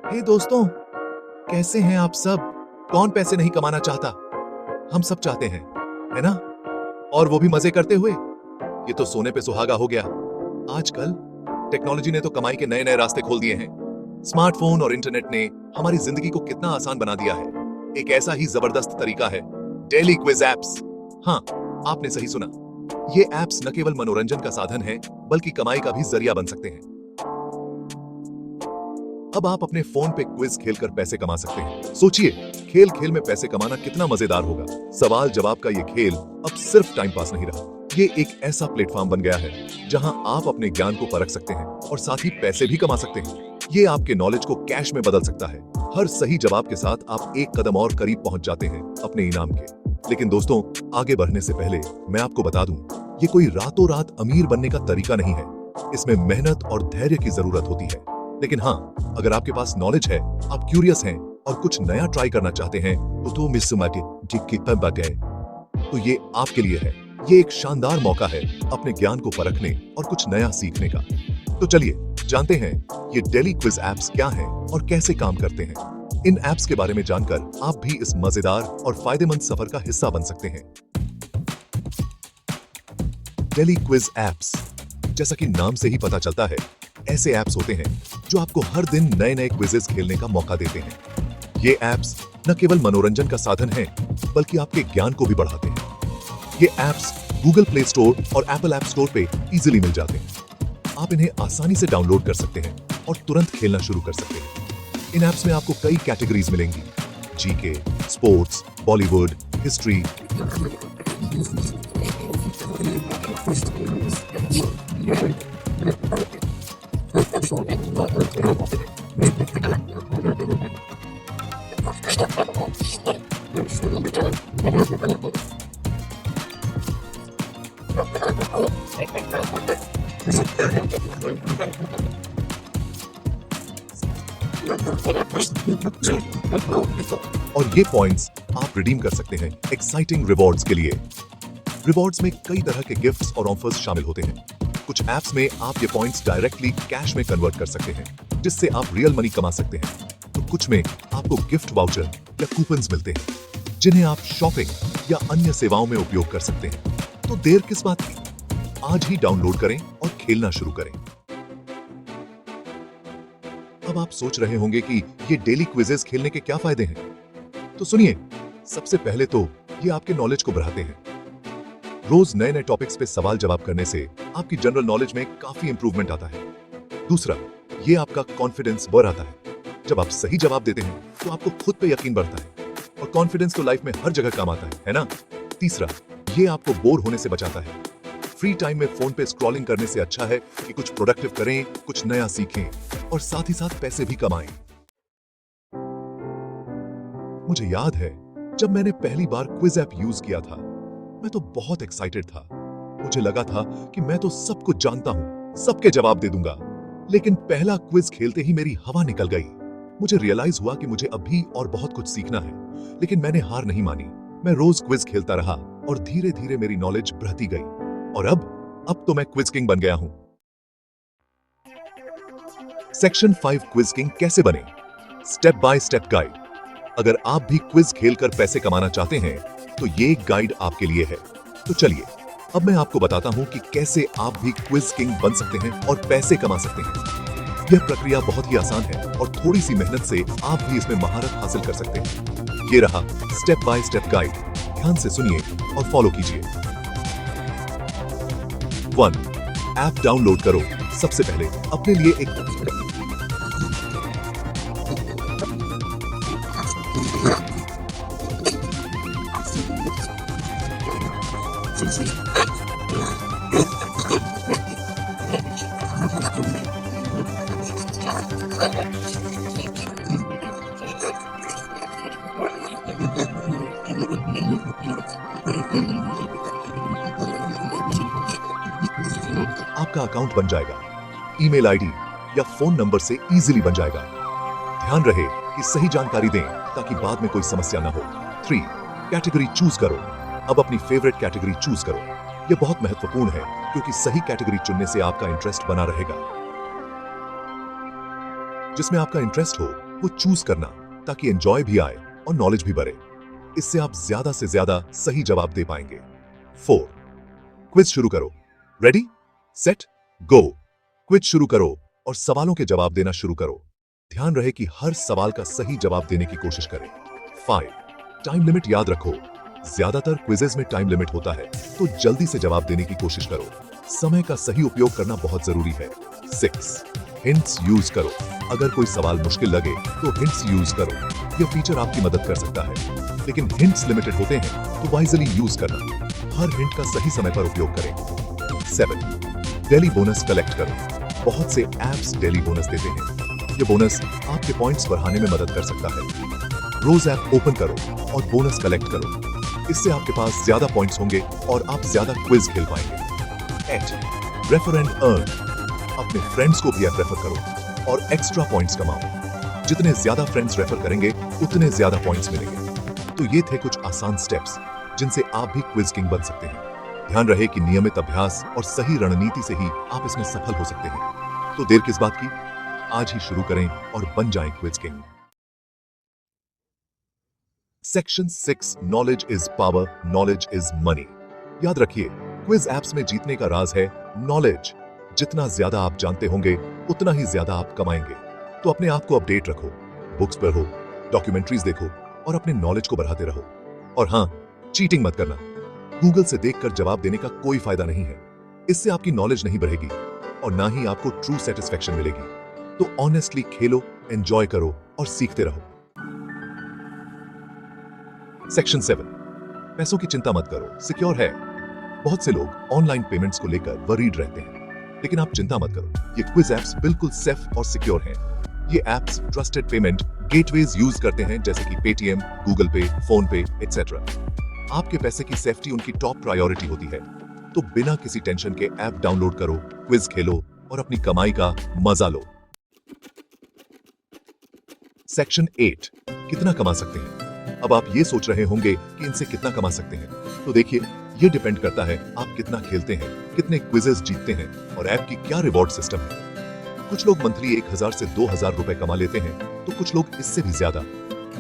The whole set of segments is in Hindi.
हे दोस्तों, कैसे हैं आप सब? कौन पैसे नहीं कमाना चाहता? हम सब चाहते हैं, है ना? और वो भी मजे करते हुए। ये तो सोने पे सुहागा हो गया। आजकल टेक्नोलॉजी ने तो कमाई के नए नए रास्ते खोल दिए हैं। स्मार्टफोन और इंटरनेट ने हमारी जिंदगी को कितना आसान बना दिया है। एक ऐसा ही जबरदस्त तरीका है डेली क्विज एप्स। हाँ, आपने सही सुना। ये एप्स न केवल मनोरंजन का साधन है, बल्कि कमाई का भी जरिया बन सकते हैं। अब आप अपने फोन पे क्विज खेलकर पैसे कमा सकते हैं। सोचिए, खेल खेल में पैसे कमाना कितना मजेदार होगा। सवाल जवाब का ये खेल अब सिर्फ टाइम पास नहीं रहा, ये एक ऐसा प्लेटफॉर्म बन गया है जहां आप अपने ज्ञान को परख सकते हैं और साथ ही पैसे भी कमा सकते हैं। ये आपके नॉलेज को कैश में बदल सकता है। हर सही जवाब के साथ आप एक कदम और करीब पहुंच जाते हैं अपने इनाम के। लेकिन दोस्तों, आगे बढ़ने से पहले मैं आपको बता दूं, ये कोई रातों रात अमीर बनने का तरीका नहीं है। इसमें मेहनत और धैर्य की जरूरत होती है। लेकिन हाँ, अगर आपके पास नॉलेज है, आप क्यूरियस हैं और कुछ नया ट्राई करना चाहते हैं, तो ये आपके लिए है। ये एक शानदार मौका है अपने ज्ञान को परखने और कुछ नया सीखने का। तो चलिए जानते हैं ये डेली क्विज एप्स क्या हैं और कैसे काम करते हैं। इन एप्स के बारे में जानकर आप भी इस मजेदार और फायदेमंद सफर का हिस्सा बन सकते हैं। डेली क्विज एप्स, जैसा कि नाम से ही पता चलता है, ऐसे ऐप्स होते हैं जो आपको हर दिन नए नए क्विजेस खेलने का मौका देते हैं। ये ऐप्स न केवल मनोरंजन का साधन है, बल्कि आपके ज्ञान को भी बढ़ाते हैं। ये ऐप्स गूगल प्ले स्टोर और एप्पल ऐप स्टोर पे इजीली मिल जाते हैं। आप इन्हें आसानी से डाउनलोड कर सकते हैं और तुरंत खेलना शुरू कर सकते हैं। इन ऐप्स में आपको कई कैटेगरीज मिलेंगी, जीके, स्पोर्ट्स, बॉलीवुड, हिस्ट्री, और ये पॉइंट्स आप रिडीम कर सकते हैं एक्साइटिंग रिवॉर्ड्स के लिए। रिवॉर्ड्स में कई तरह के गिफ्ट्स और ऑफर्स शामिल होते हैं। कुछ ऐप्स में आप ये पॉइंट्स डायरेक्टली कैश में कन्वर्ट कर सकते हैं, जिससे आप रियल मनी कमा सकते हैं। तो कुछ में आपको गिफ्ट वाउचर या कूपन्स मिलते हैं, जिन्हें आप शॉपिंग या अन्य सेवाओं में उपयोग कर सकते हैं। तो देर किस बात की, आज ही डाउनलोड करें और खेलना शुरू करें। अब आप सोच रहे होंगे कि ये डेली क्विजेस खेलने के क्या फायदे हैं। तो सुनिए, सबसे पहले तो ये आपके नॉलेज को बढ़ाते हैं। रोज नए नए टॉपिक्स पे सवाल जवाब करने से आपकी जनरल नॉलेज में काफी इंप्रूवमेंट आता है। दूसरा, ये आपका कॉन्फिडेंस बढ़ाता है। जब आप सही जवाब देते हैं तो आपको खुद पे यकीन बढ़ता है, और कॉन्फिडेंस तो लाइफ में हर जगह काम आता है ना? तीसरा, ये आपको बोर होने से बचाता है। फ्री टाइम में फोन पे स्क्रॉलिंग करने से अच्छा है कि कुछ प्रोडक्टिव करें, कुछ नया सीखें और साथ ही साथ पैसे भी कमाएं। मुझे याद है, जब मैंने पहली बार क्विज ऐप यूज किया था, मैं तो बहुत एक्साइटेड था। मुझे लगा था कि मैं तो सब कुछ जानता हूं, सबके जवाब दे दूंगा। लेकिन पहला क्विज खेलते ही मेरी हवा निकल गई। मुझे रियलाइज हुआ कि मुझे अभी और बहुत कुछ सीखना है, लेकिन मैंने हार नहीं मानी। मैं रोज क्विज खेलता रहा और धीरे धीरे मेरी नॉलेज बढ़ती गई, और अब तो मैं क्विज किंग बन गया हूं। सेक्शन 5 क्विज किंग कैसे बने, स्टेप बाय स्टेप गाइड। अगर आप भी क्विज खेलकर पैसे कमाना चाहते हैं तो ये गाइड आपके लिए है। तो चलिए, अब मैं आपको बताता हूं कि कैसे आप भी क्विज किंग बन सकते हैं और पैसे कमा सकते हैं। यह प्रक्रिया बहुत ही आसान है और थोड़ी सी मेहनत से आप भी इसमें महारत हासिल कर सकते हैं। ये रहा स्टेप बाय स्टेप गाइड, ध्यान से सुनिए और फॉलो कीजिए। 1. ऐप डाउनलोड करो। सबसे पहले अपने लिए एक आपका अकाउंट बन जाएगा। ईमेल आईडी या फोन नंबर से इजीली बन जाएगा। ध्यान रहे कि सही जानकारी दें ताकि बाद में कोई समस्या ना हो। 3. कैटेगरी चूज करो। अब अपनी फेवरेट कैटेगरी चूज करो। यह बहुत महत्वपूर्ण है क्योंकि सही कैटेगरी चुनने से आपका इंटरेस्ट बना रहेगा। जिसमें आपका इंटरेस्ट हो वो चूज करना, ताकि एंजॉय भी आए और नॉलेज भी बढ़े। इससे आप ज्यादा से ज्यादा सही जवाब दे पाएंगे। 4. क्विज शुरू करो। रेडी, सेट, गो। क्विज शुरू करो और सवालों के जवाब देना शुरू करो। ध्यान रहे कि हर सवाल का सही जवाब देने की कोशिश करें। 5. टाइम लिमिट याद रखो। ज्यादातर क्विजेज में टाइम लिमिट होता है, तो जल्दी से जवाब देने की कोशिश करो। समय का सही उपयोग करना बहुत जरूरी है। 6. हिंट्स यूज करो। अगर कोई सवाल मुश्किल लगे तो हिंट्स यूज करो। यह फीचर आपकी मदद कर सकता है, लेकिन हिंट्स लिमिटेड होते हैं, तो वाइजली यूज करना। हर हिंट का सही समय पर उपयोग करें। 7. डेली बोनस कलेक्ट करो। बहुत से एप्स डेली बोनस देते हैं। ये बोनस आपके पॉइंट्स बढ़ाने में मदद कर सकता है। रोज ऐप ओपन करो और बोनस कलेक्ट करो। इससे आपके पास ज्यादा पॉइंट्स होंगे और आप ज्यादा क्विज खेल पाएंगे। 8. Refer and earn. अपने फ्रेंड्स को भी ऐप रेफर करो और एक्स्ट्रा पॉइंट्स कमाओ। जितने ज्यादा फ्रेंड्स रेफर करेंगे, उतने ज्यादा पॉइंट्स मिलेंगे। तो ये थे कुछ आसान स्टेप्स जिनसे आप भी क्विज किंग बन सकते हैं। ध्यान रहे कि नियमित अभ्यास और सही रणनीति से ही आप इसमें सफल हो सकते हैं। तो देर किस बात की, आज ही शुरू करें और बन जाएं quiz king. Section 6, knowledge is power, knowledge is money. याद रखिए, क्विज एप्स में जीतने का राज है नॉलेज। जितना ज्यादा आप जानते होंगे, उतना ही ज्यादा आप कमाएंगे। तो अपने आप को अपडेट रखो, बुक्स पढ़ो, डॉक्यूमेंट्रीज देखो और अपने नॉलेज को बढ़ाते रहो। और हाँ, चीटिंग मत करना। गूगल से देखकर जवाब देने का कोई फायदा नहीं है। इससे आपकी नॉलेज नहीं बढ़ेगी और ना ही आपको ट्रू सेटिस्फेक्शन मिलेगी। तो ऑनेस्टली खेलो, एंजॉय करो और सीखते रहो। सेक्शन 7, पैसों की चिंता मत करो, सिक्योर है। बहुत से लोग ऑनलाइन पेमेंट्स को लेकर वरीड रहते हैं, लेकिन आप चिंता मत करो, ये क्विज एप्स बिल्कुल सेफ और सिक्योर हैं। ये apps trusted payment gateways use करते हैं, जैसे कि पेटीएम, गूगल पे, फोन पे एटसेट्रा। आपके पैसे की सेफ्टी उनकी टॉप प्रायोरिटी होती है। तो बिना किसी टेंशन के ऐप डाउनलोड करो, क्विज खेलो और अपनी कमाई का मजा लो। सेक्शन 8, कितना कमा सकते हैं। अब आप ये सोच रहे होंगे कि इनसे कितना कमा सकते हैं। तो देखिए, ये डिपेंड करता है आप कितना खेलते हैं, कितने क्विजेस जीतते हैं और ऐप की क्या रिवॉर्ड सिस्टम है। कुछ लोग मंथली 1000 से 2000 रुपए कमा लेते हैं, तो कुछ लोग इससे भी ज्यादा।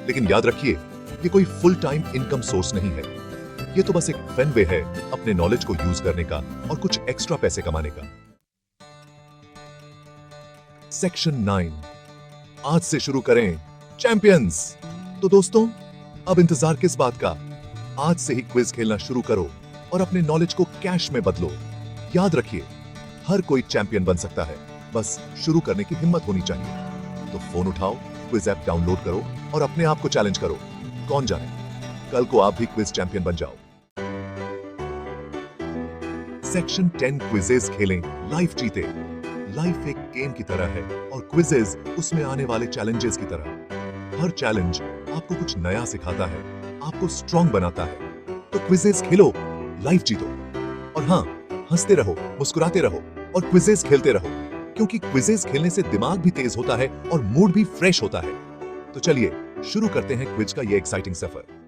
लेकिन याद रखिए, ये कोई फुल टाइम इनकम सोर्स नहीं है। ये तो बस एक फन वे है अपने नॉलेज को यूज करने का और कुछ एक्स्ट्रा पैसे कमाने का। सेक्शन 9, आज से शुरू करें चैंपियंस। तो दोस्तों, अब इंतजार किस बात का, आज से ही क्विज खेलना शुरू करो और अपने नॉलेज को कैश में बदलो। याद रखिए, हर कोई चैंपियन बन सकता है, बस शुरू करने की हिम्मत होनी चाहिए। तो फोन उठाओ, क्विज ऐप डाउनलोड करो और अपने आप को चैलेंज करो। कौन जाने, कल को आप भी क्विज चैंपियन बन जाओ। सेक्शन 10, क्विजेस खेलें, लाइफ जीते। लाइफ एक गेम की तरह है और क्विजेस उसमें आने वाले चैलेंजेस की तरह। हर चैलेंज आपको कुछ नया सिखाता है, आपको स्ट्रॉन्ग बनाता है। तो क्विजेस खेलो, लाइफ जीतो। और हाँ, हंसते रहो, मुस्कुराते रहो और क्विजेस खेलते रहो, क्योंकि क्विजेस खेलने से दिमाग भी तेज होता है और मूड भी फ्रेश होता है। तो चलिए शुरू करते हैं क्विज का ये एक्साइटिंग सफर।